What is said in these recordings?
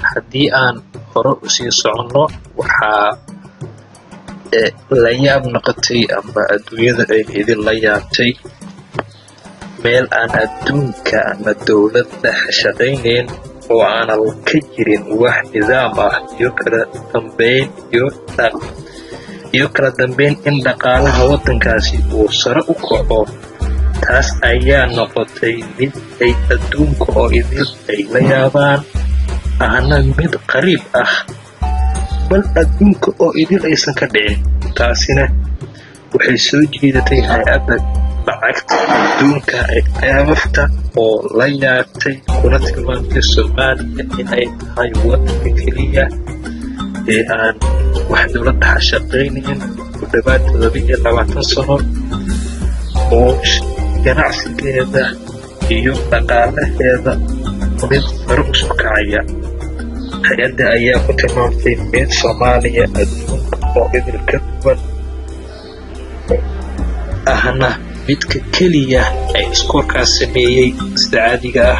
haddii aan hore usii soconno waxaa la yaab noqotay ama adduunyada ay idin la yaabtay meel aan adduunka ama dowlad dhex shaqaynayn oo aanan ka jirin wax nidaam ah iyo kala dambeyn in dhaqaalaha waddankaasi uu sare u kaco. taas ayaa noqotay mid ay adduunka oo idil ay la yaabaan, ahna mid qariib ah, bal adduunka oo idil aysan ka dhicin. taasina waxay soo jiidatay hay-adda lacagta adduunka ee IMF-ta oo la yaabtay kuna tilmaamtay Soomaaliya inay tahay waddanka keliya ee aan wax dowladda ha shaqaynayn ku dhawaad 20 sano oo ganacsigeeda iyo dhaqaalaheeda mid sare u soo kacaya. hay-adda ayaa ku tilmaamtay mid Soomaaliya adduunka oo idil ka duwan ahna midka keliya ay iskoorkaas sameeyey sida caadiga ah.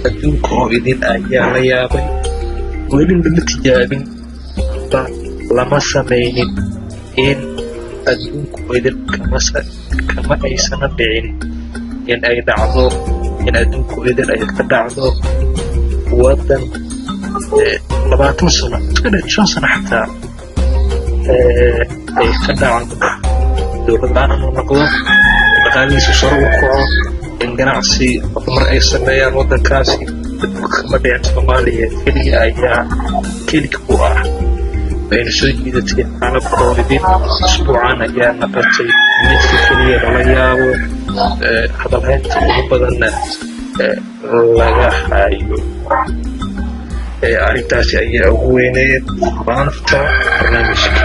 adduunka oo idin ayaa la yaabay, weli lama tijaabin lama samaynin in adduunka oo idin kama aysana dhicin in ay dhacdo in adduunka oo idin ay ka dhacdo waddan 20 sano 5 sano xataa ay ka dhacdo dowlad aan noqdo dhaqaalihiisa sare u kaco in ganacsi horumar ay sameeyaan waddankaasi. kama dhicin Soomaaliya keliya ayaa keliga u ah bayna soo jiidatay caalamka oo idin. usbuucan ayaa noqotay midka keliya lala yaabo, hadalhaynta ugu badanna laga hayo. arrintaasi ayaa ugu weyneyd maanta barnaamijkeena.